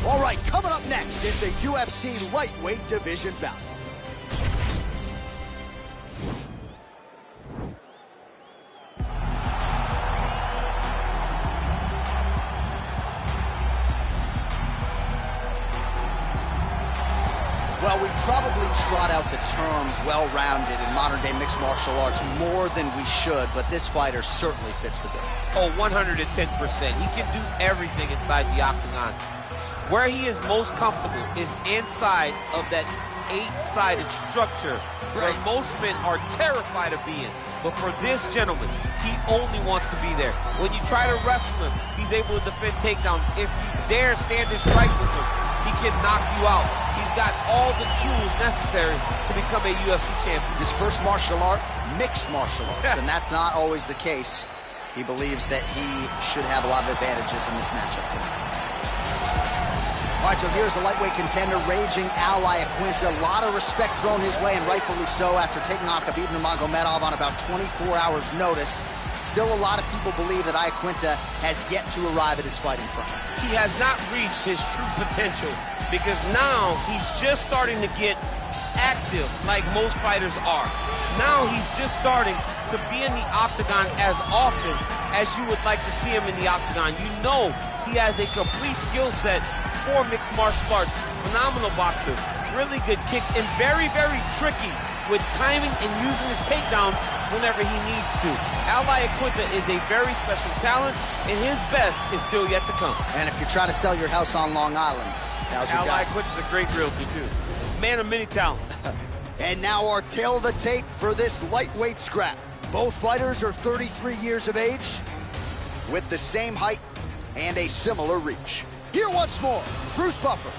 All right, coming up next is the UFC lightweight division bout. Well, we probably trot out the term well-rounded in modern-day mixed martial arts more than we should, but this fighter certainly fits the bill. Oh, 110%. He can do everything inside the octagon. Where he is most comfortable is inside of that 8-sided structure where most men are terrified of being. But for this gentleman, he only wants to be there. When you try to wrestle him, he's able to defend takedowns. If you dare stand and strike with him, he can knock you out. He's got all the tools necessary to become a UFC champion. His first martial art, mixed martial arts, and that's not always the case. He believes that he should have a lot of advantages in this matchup tonight. All right, so here's the lightweight contender, raging Iaquinta. A lot of respect thrown his way, and rightfully so, after taking on Khabib Nurmagomedov on about 24 hours' notice. Still, a lot of people believe that Iaquinta has yet to arrive at his fighting prime. He has not reached his true potential because now he's just starting to get active like most fighters are. Now he's just starting to be in the octagon as often as you would like to see him in the octagon. You know he has a complete skill set for mixed martial arts. Phenomenal boxer, really good kicks, and very, very tricky with timing and using his takedowns whenever he needs to. Iaquinta is a very special talent, and his best is still yet to come. And if you're trying to sell your house on Long Island, how's your guy? Iaquinta's a great realtor, too. Man of many talents. And now our tail of the tape for this lightweight scrap. Both fighters are 33 years of age, with the same height and a similar reach. Here once more, Bruce Buffer.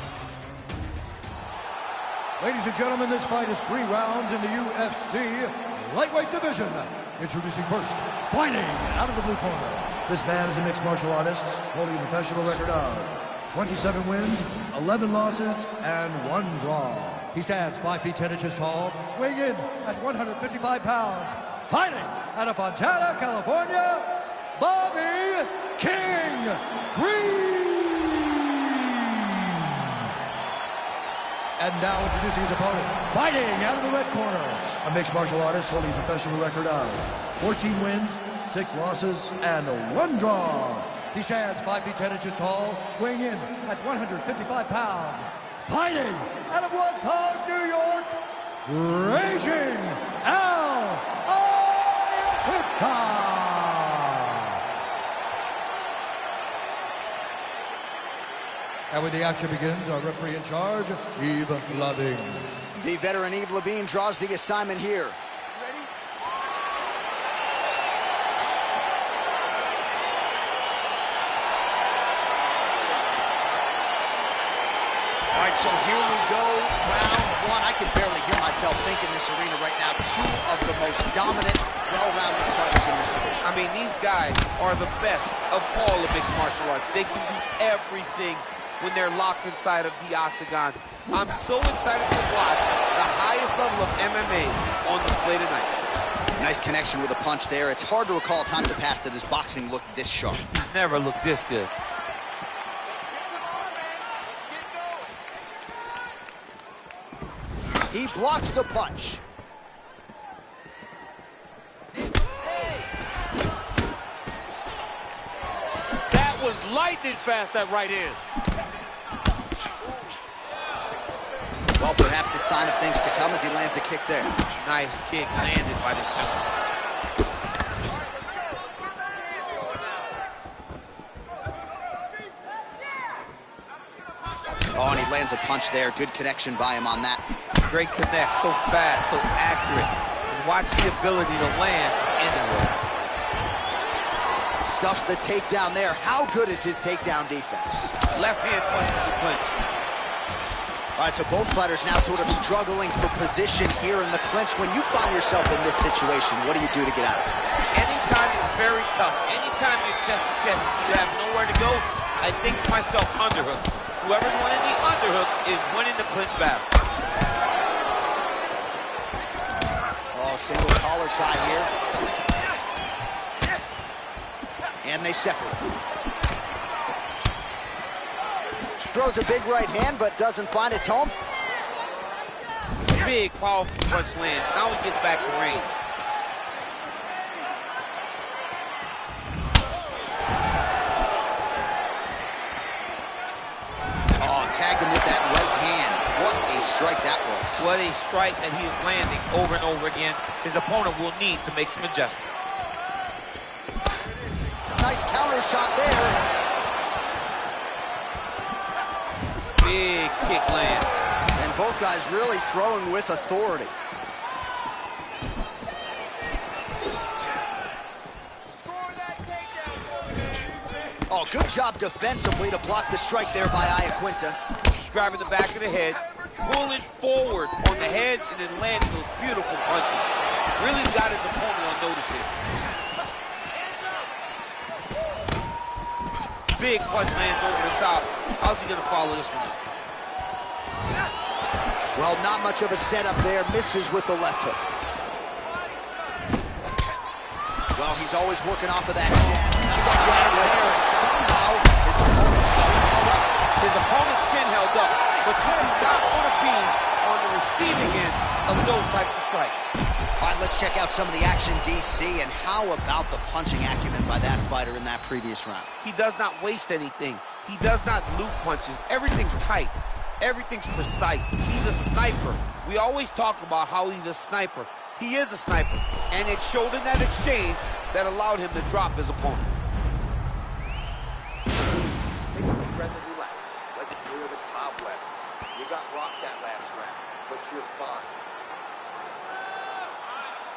Ladies and gentlemen, this fight is 3 rounds in the UFC lightweight division. Introducing first, fighting out of the blue corner. This man is a mixed martial artist, holding a professional record of 27 wins, 11 losses, and 1 draw. He stands 5 feet 10 inches tall, weighing in at 155 pounds. Fighting out of Fontana, California, Bobby King Green. And now introducing his opponent, fighting out of the red corner, a mixed martial artist holding a professional record of 14 wins, 6 losses, and 1 draw. He stands 5 feet 10 inches tall, weighing in at 155 pounds. Fighting out of Woodstock, New York, raging Iaquinta. And when the action begins, our referee in charge, Yves Lavigne. The veteran Yves Lavigne draws the assignment here. All right, so here we go, round 1. I can barely hear myself think in this arena right now. 2 of the most dominant, well-rounded fighters in this division. I mean, these guys are the best of all of mixed martial arts. They can do everything when they're locked inside of the octagon. I'm so excited to watch the highest level of MMA on display tonight. Nice connection with a punch there. It's hard to recall a time in the past that his boxing looked this sharp. He's never looked this good. He blocks the punch. That was lightning fast, that right hand. Well, perhaps a sign of things to come as he lands a kick there. Nice kick landed by the counter. Oh, and he lands a punch there. Good connection by him on that. Great connect, so fast, so accurate. And watch the ability to land anywhere. Stuffs the takedown there. How good is his takedown defense? Left hand punches the clinch. All right, so both fighters now sort of struggling for position here in the clinch. When you find yourself in this situation, what do you do to get out of it? Anytime it's very tough, anytime you're chest to chest, you have nowhere to go, I think to myself, underhook. Whoever's winning the underhook is winning the clinch battle. Oh, single collar tie here. And they separate. throws a big right hand, but doesn't find its home. Big, powerful punch lands. Now he gets back to range. Oh, tagged him with that right hand. What a strike that was. What a strike that he is landing over and over again. His opponent will need to make some adjustments. Nice counter shot there. Big kick lands. And both guys really throwing with authority. Oh, good job defensively to block the strike there by Iaquinta. Grabbing the back of the head, pulling forward on the head, and then landing those beautiful punches. Really got his opponent on notice here. Big punch lands over the top. How's he gonna follow this one up? Well, not much of a setup there. Misses with the left hook. Well, he's always working off of that jab. There, and somehow his opponent's chin held up. His opponent's chin held up, but you do not want to be on the receiving end of those types of strikes. All right, let's check out some of the action, DC, and how about the punching acumen by that fighter in that previous round? He does not waste anything. He does not loop punches. Everything's tight. Everything's precise. He's a sniper. We always talk about how he's a sniper. He is a sniper, and it showed in that exchange that allowed him to drop his opponent. Take a deep breath and relax. Let's clear the cobwebs. You got rocked that last round, but you're fine.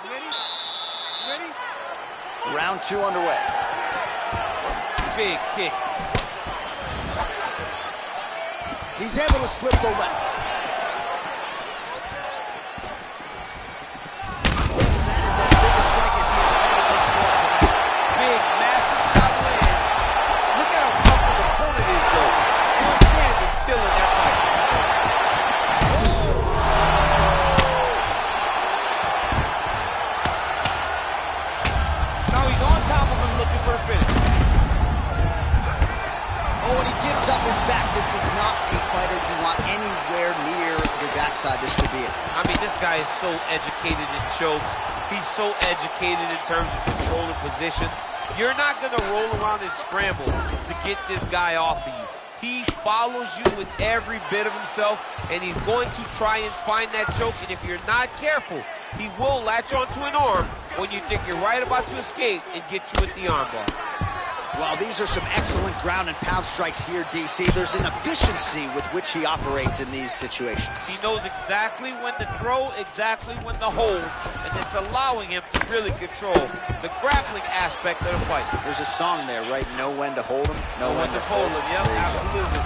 Ready? Ready? Round 2 underway. Big kick. He's able to slip the left. That is as big a strike as he has landed thus far tonight. Big, massive shot lands. Look at how tough his opponent is, though. Still standing, still in that fight. Now he's on top of him looking for the finish. Oh, and he gives up his back. This is not a fighter you want anywhere near your backside. This could be it. I mean, this guy is so educated in chokes. He's so educated in terms of controlling positions. You're not going to roll around and scramble to get this guy off of you. He follows you with every bit of himself, and he's going to try and find that choke. And if you're not careful, he will latch onto an arm when you think you're right about to escape and get you with the armbar. Well, these are some excellent ground and pound strikes here, DC. There's an efficiency with which he operates in these situations. He knows exactly when to throw, exactly when to hold, and it's allowing him to really control the grappling aspect of the fight. There's a song there, right? Know when to hold him, know when to hold him. Yep, absolutely.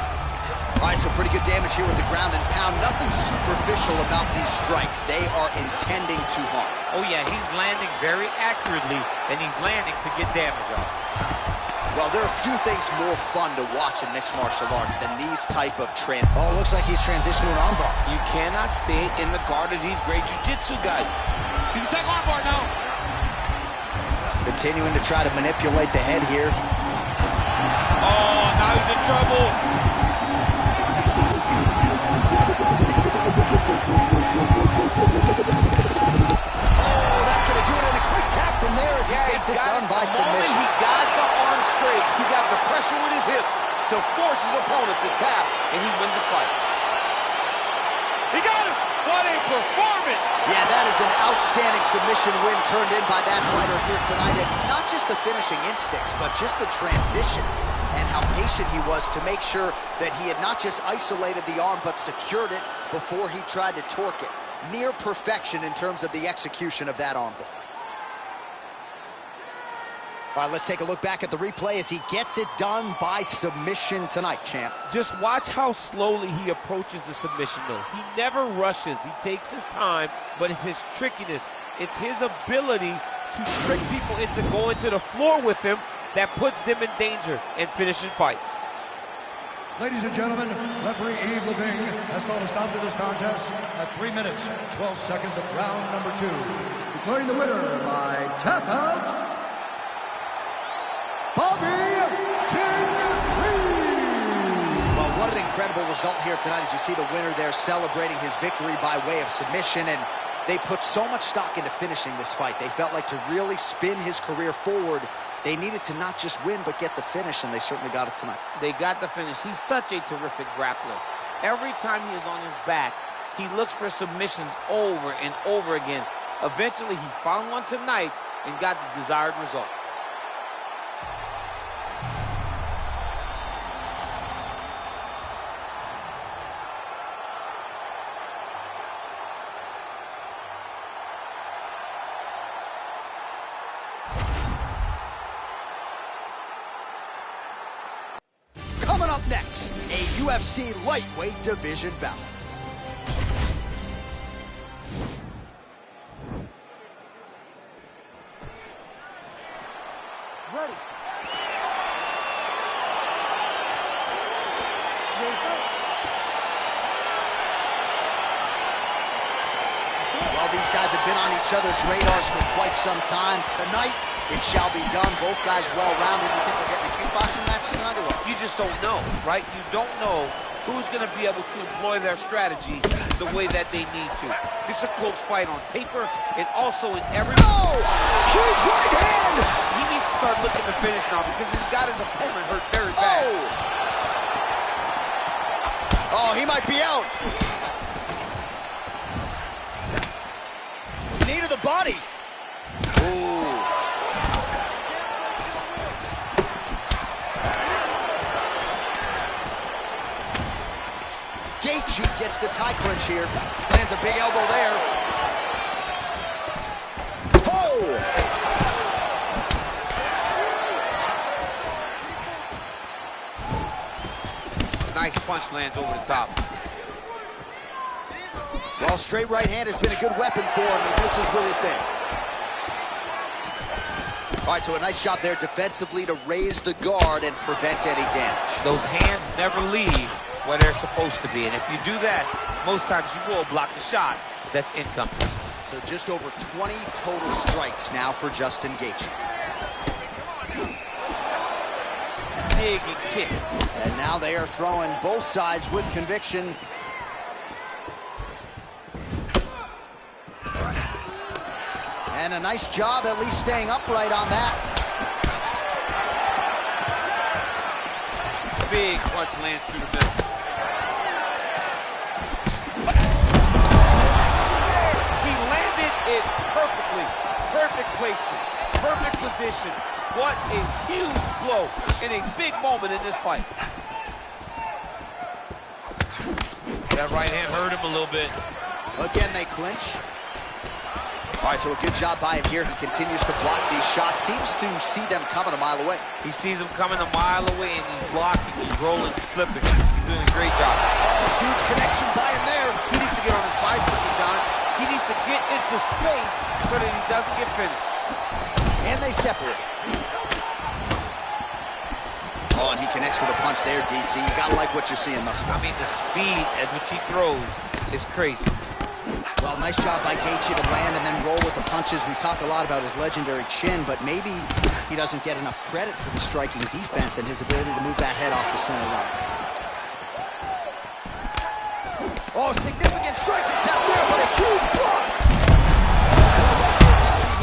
All right, so pretty good damage here with the ground and pound. Nothing superficial about these strikes. They are intending to harm. Oh, yeah, he's landing very accurately, and he's landing to get damage off. Well, there are few things more fun to watch in mixed martial arts than these type of Oh, looks like he's transitioned to an armbar. You cannot stay in the guard of these great jiu-jitsu guys. He's attacking armbar now. Continuing to try to manipulate the head here. Oh, now he's in trouble. Oh, that's going to do it in a quick tap from there as he gets it done by submission. He got the arm straight. He got the pressure with his hips to force his opponent to tap, and he wins the fight. He got him! What a performance! Yeah, that is an outstanding submission win turned in by that fighter here tonight. And not just the finishing instincts, but just the transitions and how patient he was to make sure that he had not just isolated the arm, but secured it before he tried to torque it. Near perfection in terms of the execution of that armbar. All right, let's take a look back at the replay as he gets it done by submission tonight, champ. Just watch how slowly he approaches the submission, though. He never rushes. He takes his time, but it's his trickiness. It's his ability to trick people into going to the floor with him that puts them in danger and finishing fights. Ladies and gentlemen, referee Yves Leving has called a stop to this contest at 3 minutes, 12 seconds of round number 2. Declaring the winner by tap out, Bobby King Reed. Well, what an incredible incredible result here tonight, as you see the winner there celebrating his victory by way of submission, and they put so much stock into finishing this fight. They felt like to really spin his career forward, they needed to not just win, but get the finish, and they certainly got it tonight. They got the finish. He's such a terrific grappler. Every time he is on his back, he looks for submissions over and over again. Eventually, he found one tonight and got the desired result. Coming up next, a UFC lightweight division bout. Ready. Well, these guys have been on each other's radars for quite some time. Tonight, it shall be done. Both guys well-rounded. You think we're getting a kickboxing match tonight or what? You just don't know, right? You don't know who's going to be able to employ their strategy the way that they need to. This is a close fight on paper and also in every... Oh! Huge right hand! He needs to start looking to finish now because he's got his opponent hurt very bad. Oh, he might be out. Knee to the body. Ooh. Gaethje gets the tie clinch here. Lands a big elbow there. Oh! Nice punch lands over the top. Well, straight right hand has been a good weapon for him, and this is really thin. All right, so a nice shot there defensively to raise the guard and prevent any damage. Those hands never leave where they're supposed to be, and if you do that, most times you will block the shot that's incoming. So just over 20 total strikes now for Justin Gaethje. Dig and kick. And now they are throwing both sides with conviction. And a nice job at least staying upright on that. Big punch lands through the middle. He landed it perfectly. Perfect placement. Perfect position. What a huge blow in a big moment in this fight. That right hand hurt him a little bit. Again, they clinch. All right, so a good job by him here. He continues to block these shots. Seems to see them coming a mile away. He sees them coming a mile away, and he's blocking, he's rolling, he's slipping. He's doing a great job. Oh, huge connection by him there. He needs to get on his bicycle, John. He needs to get into space so that he doesn't get finished. And they separate. Oh, and he connects with a punch there, DC. You gotta like what you're seeing thus far. I mean, the speed at which he throws is crazy. Well, nice job by Gaethje to land and then roll with the punches. We talk a lot about his legendary chin, but maybe he doesn't get enough credit for the striking defense and his ability to move that head off the center line. Oh, significant strike attempt there, but a huge block.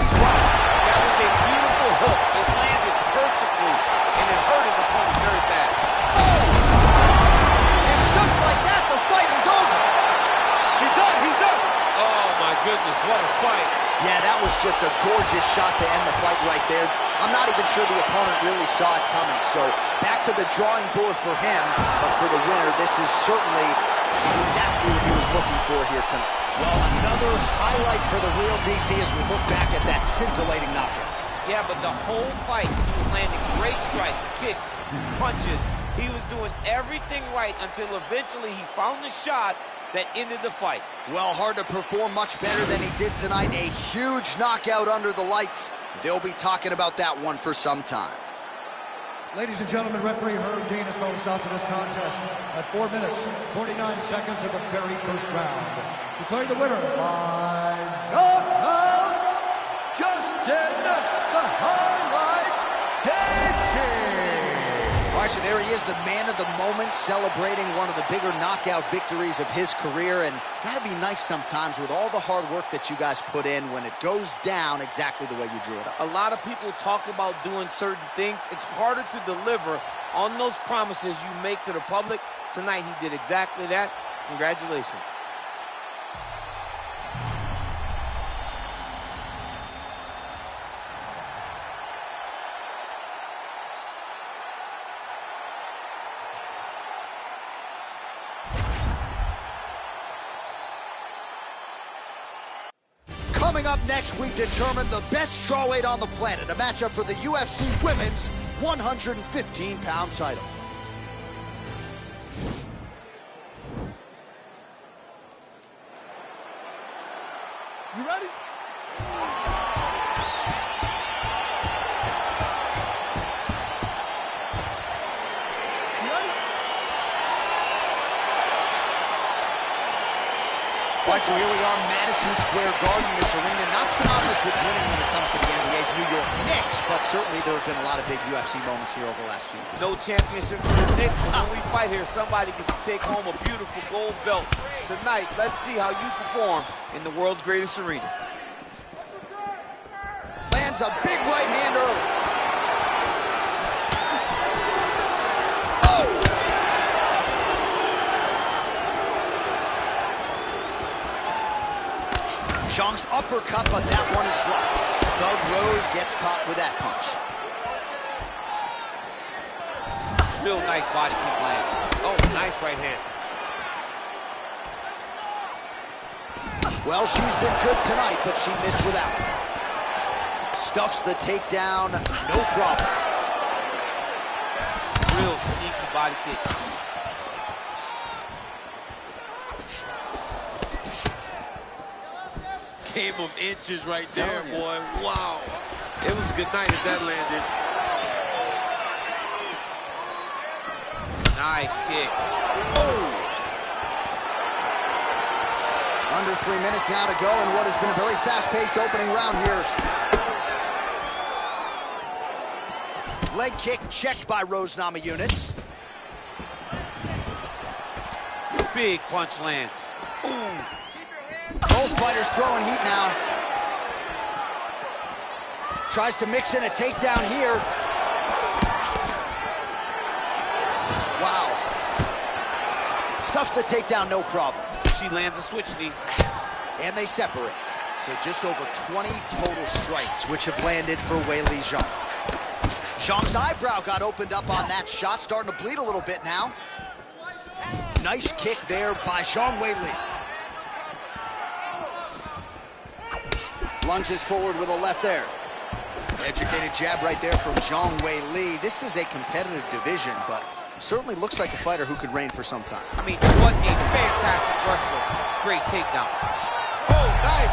He's right. That was a beautiful hook. It landed perfectly, and it hurt his opponent very bad. Oh! And just like that, the fight is over. He's done. He's done. Oh, my goodness. What a fight. Yeah, that was just a gorgeous shot to end the fight right there. I'm not even sure the opponent really saw it coming. So back to the drawing board for him. But for the winner, this is certainly exactly what he was looking for here tonight. Well, another highlight for the real DC as we look back at that scintillating knockout. Yeah, but the whole fight, he was landing great strikes, kicks, punches. He was doing everything right until eventually he found the shot that ended the fight. Well, hard to perform much better than he did tonight. A huge knockout under the lights. They'll be talking about that one for some time. Ladies and gentlemen, referee Herb Dean has called a stop to this contest at 4 minutes, 49 seconds of the very first round. Declaring the winner by knockout, Justin the Highlight Gaethje. All right, so there he is, the man of the moment, celebrating one of the bigger knockout victories of his career. And gotta be nice sometimes with all the hard work that you guys put in when it goes down exactly the way you drew it up. A lot of people talk about doing certain things. It's harder to deliver on those promises you make to the public. Tonight, he did exactly that. Congratulations. Coming up next, we determine the best strawweight on the planet, a matchup for the UFC Women's 115-pound title. You ready? All right, so here we are, Madison Square Garden. This arena not synonymous with winning when it comes to the NBA's New York Knicks, but certainly there have been a lot of big UFC moments here over the last few years. No championship for the Knicks, but when we fight here, somebody gets to take home a beautiful gold belt. Tonight, let's see how you perform in the world's greatest arena. Lands a big right hand early. Zhang's uppercut, but that one is blocked. Doug Rose gets caught with that punch. Real nice body kick land. Oh, nice right hand. Well, she's been good tonight, but she missed without it. Stuffs the takedown, no problem. Real sneaky body kick. Game of inches right there, boy. Wow. It was a good night if that landed. Nice kick. Oh! Under 3 minutes now to go in what has been a very fast-paced opening round here. Leg kick checked by Rose Namajunas. Big punch lands. Ooh. Both fighters throwing heat now. Tries to mix in a takedown here. Wow. Stuffs the takedown, no problem. She lands a switch knee. And they separate. So just over 20 total strikes, which have landed for Weili Zhang. Zhang's eyebrow got opened up on that shot, starting to bleed a little bit now. Nice kick there by Zhang Weili. Lunges forward with a left there. Educated jab right there from Zhang Weili. This is a competitive division, but certainly looks like a fighter who could reign for some time. I mean, what a fantastic wrestler. Great takedown. Oh, nice.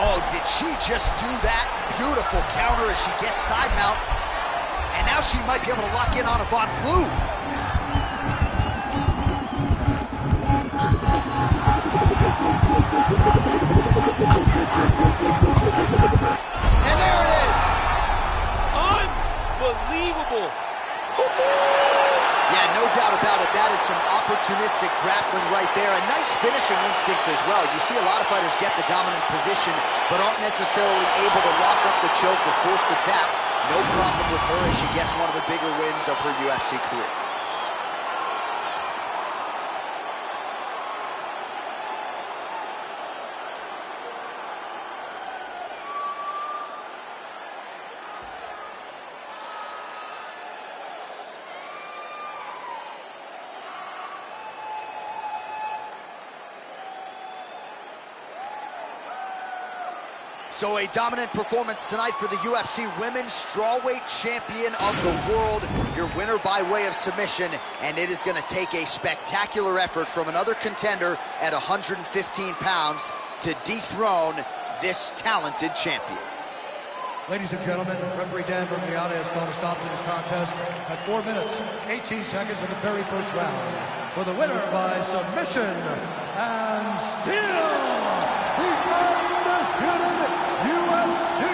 Oh, did she just do that? Beautiful counter as she gets side mount. And now she might be able to lock in on a Von Flue. And there it is. Unbelievable. Yeah, no doubt about it. That is some opportunistic grappling right there. And nice finishing instincts as well. You see a lot of fighters get the dominant position, but aren't necessarily able to lock up the choke or force the tap. No problem with her as she gets one of the bigger wins of her UFC career. So a dominant performance tonight for the UFC Women's Strawweight Champion of the World. Your winner by way of submission, and it is going to take a spectacular effort from another contender at 115 pounds to dethrone this talented champion. Ladies and gentlemen, referee Dan Bergliata has called a stop to this contest at 4 minutes, 18 seconds of the very first round. For the winner by submission, and still the undisputed UFC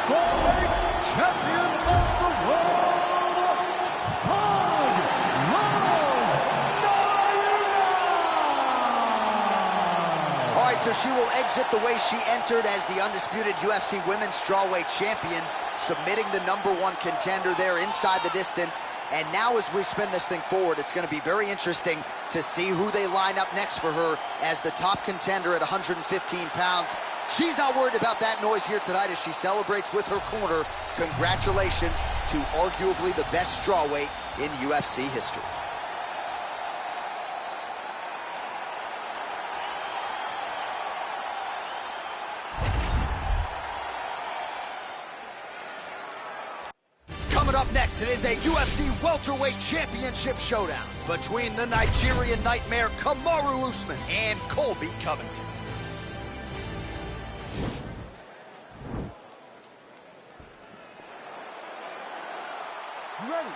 Strawweight Champion so she will exit the way she entered as the undisputed UFC Women's Strawweight Champion, submitting the #1 contender there inside the distance. And now as we spin this thing forward, it's going to be very interesting to see who they line up next for her as the top contender at 115 pounds. She's not worried about that noise here tonight as she celebrates with her corner. Congratulations to arguably the best strawweight in UFC history. Coming up next, it is a UFC Welterweight Championship showdown between the Nigerian Nightmare Kamaru Usman and Colby Covington. You ready?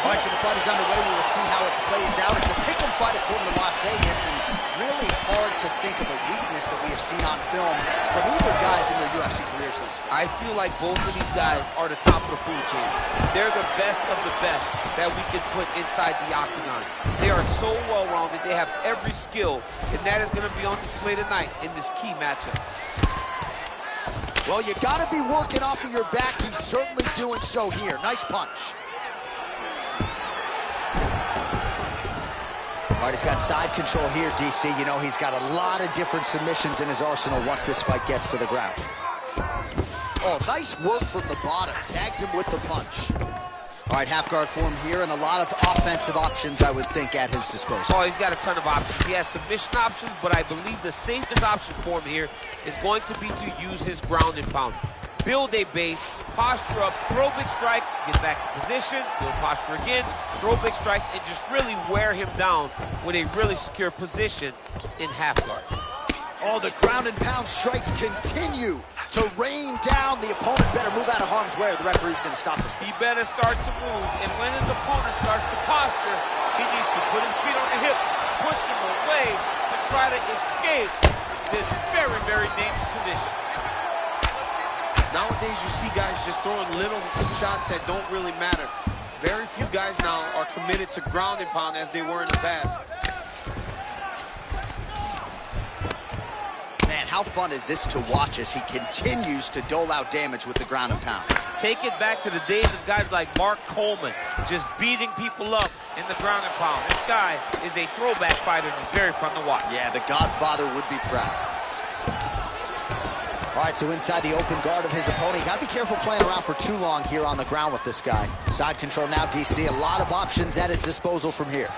All right, so the fight is underway. We will see how it plays out. It's a pick-em fight according to Las Vegas, and really hard to think of a weakness that we have seen on film from either guys in their UFC careers this year. I feel like both of these guys are the top of the food chain. They're the best of the best that we can put inside the octagon. They are so well-rounded. They have every skill, and that is going to be on display tonight in this key matchup. Well, you got to be working off of your back. He's certainly doing so here. Nice punch. All right, he's got side control here, DC. You know, he's got a lot of different submissions in his arsenal once this fight gets to the ground. Oh, nice work from the bottom. Tags him with the punch. All right, half guard form here, and a lot of offensive options, I would think, at his disposal. Oh, he's got a ton of options. He has submission options, but I believe the safest option for him here is going to be to use his ground and pound. Build a base, posture up, throw big strikes, get back in position, build posture again, throw big strikes, and just really wear him down with a really secure position in half guard. Oh, the ground and pound strikes continue to rain down. The opponent better move out of harm's way or the referee's going to stop this. He better start to move, and when his opponent starts to posture, he needs to put his feet on the hip, push him away to try to escape this very, very dangerous position. Nowadays, you see guys just throwing little shots that don't really matter. Very few guys now are committed to ground and pound as they were in the past. Man, how fun is this to watch as he continues to dole out damage with the ground and pound? Take it back to the days of guys like Mark Coleman, just beating people up in the ground and pound. This guy is a throwback fighter and it's very fun to watch. Yeah, the Godfather would be proud. All right, so inside the open guard of his opponent. You got to be careful playing around for too long here on the ground with this guy. Side control now, DC. A lot of options at his disposal from here.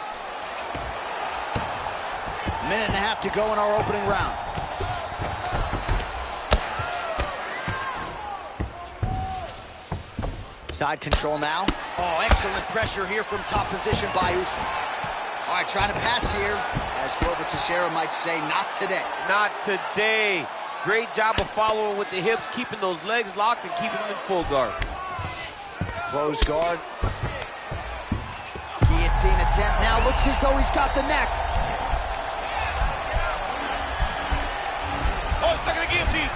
Minute and a half to go in our opening round. Side control now. Oh, excellent pressure here from top position by Usman. All right, trying to pass here. As Glover Teixeira might say, not today. Not today. Great job of following with the hips, keeping those legs locked and keeping them in full guard. Close guard. Guillotine attempt now. Looks as though he's got the neck. Oh, he's stuck in the guillotine.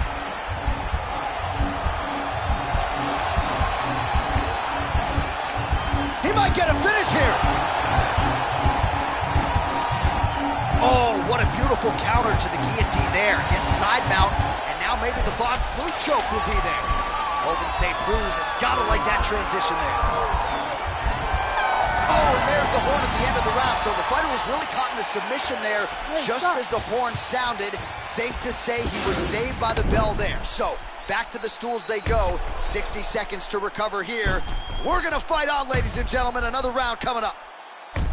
He might get a finish here. Oh, what a beautiful counter to the guillotine there. Gets side mount, and now maybe the Von Flue choke will be there. Oven St. Preux has got to like that transition there. Oh, and there's the horn at the end of the round. So the fighter was really caught in a submission there just as the horn sounded. Safe to say he was saved by the bell there. So back to the stools they go. 60 seconds to recover here. We're going to fight on, ladies and gentlemen. Another round coming up.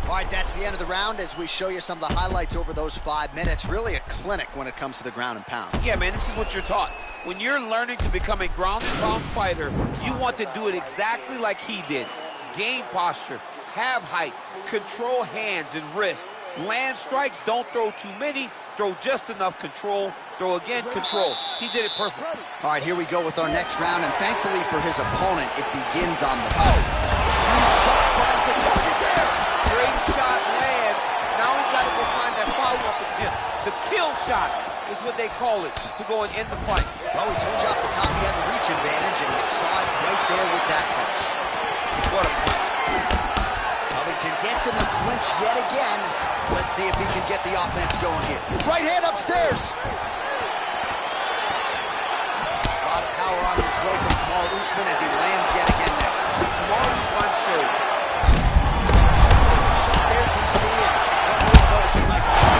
All right, that's the end of the round as we show you some of the highlights over those 5 minutes. Really a clinic when it comes to the ground and pound. Yeah, man, this is what you're taught. When you're learning to become a ground and pound fighter, you want to do it exactly like he did. Gain posture, have height, control hands and wrists. Land strikes, don't throw too many, throw just enough, control, throw again, control. He did it perfect. All right, here we go with our next round, and thankfully for his opponent, it begins on the fight. Huge shot finds the target there. Great shot lands. Now he's got to go find that follow-up attempt. The kill shot is what they call it, to go and end the fight. Well, we told you off the top he had the reach advantage, and you saw it right there with that punch. What a punch. Covington gets in the clinch yet again. Let's see if he can get the offense going here. Right hand upstairs. A lot of power on display from Kamaru Usman as he lands yet again there. Kamaru's one showed. Shot there, DC, and one more of those he might come.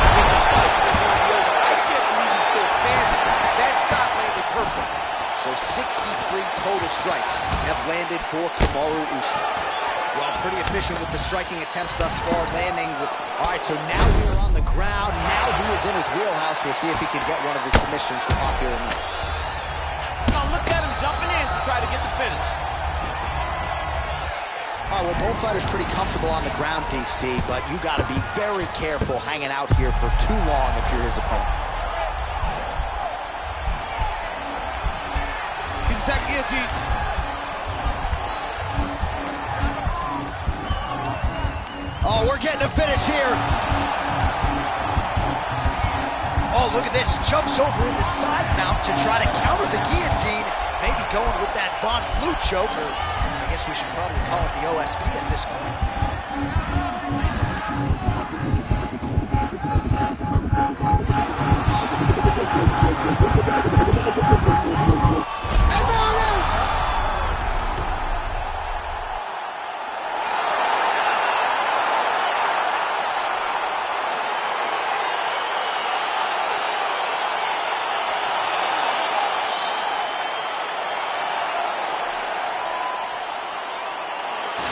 I can't believe he still stands. That shot landed perfect. So 63 total strikes have landed for Kamaru Usman. Well, pretty efficient with the striking attempts thus far, landing with... All right, so now we're on the ground. Now he is in his wheelhouse. We'll see if he can get one of his submissions to pop here tonight. Now look at him jumping in to try to get the finish. All right, well, both fighters pretty comfortable on the ground, DC, but you got to be very careful hanging out here for too long if you're his opponent. He's attacking guillotine. Oh, we're getting a finish here. Oh, look at this. Jumps over in the side mount to try to counter the guillotine. Maybe going with that Von Flue choke, or I guess we should probably call it the OSP at this point. And there it is!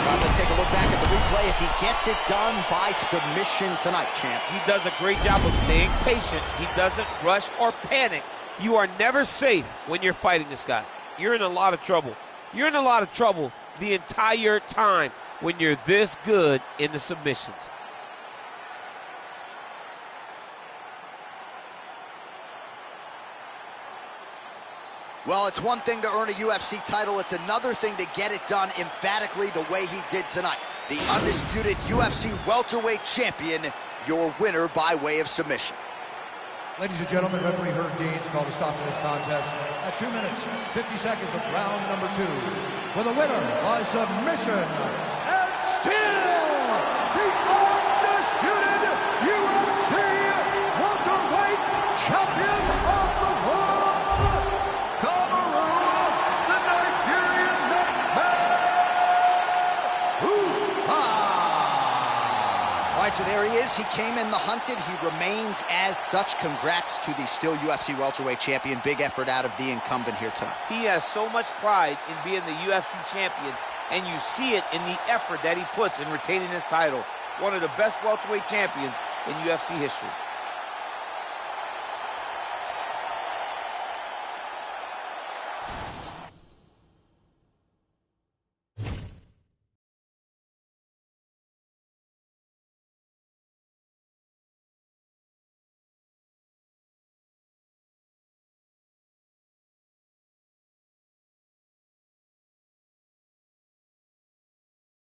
Let's take a look back at the replay as he gets it done by submission tonight, champ. He does a great job of staying patient. He doesn't rush or panic. You are never safe when you're fighting this guy. You're in a lot of trouble. You're in a lot of trouble the entire time when you're this good in the submissions. Well, it's one thing to earn a UFC title. It's another thing to get it done emphatically the way he did tonight. The undisputed UFC welterweight champion, your winner by way of submission. Ladies and gentlemen, referee Herb Dean's called a stop to this contest at 2 minutes, 50 seconds of round number 2. For the winner by submission, and still the undisputed UFC welterweight champion of the world, Kamaru, the Nigerian nightmare, Usman. All right, so there he is. He came in the hunted. He remains as such. Congrats to the still UFC welterweight champion. Big effort out of the incumbent here tonight. He has so much pride in being the UFC champion, and you see it in the effort that he puts in retaining his title. One of the best welterweight champions in UFC history.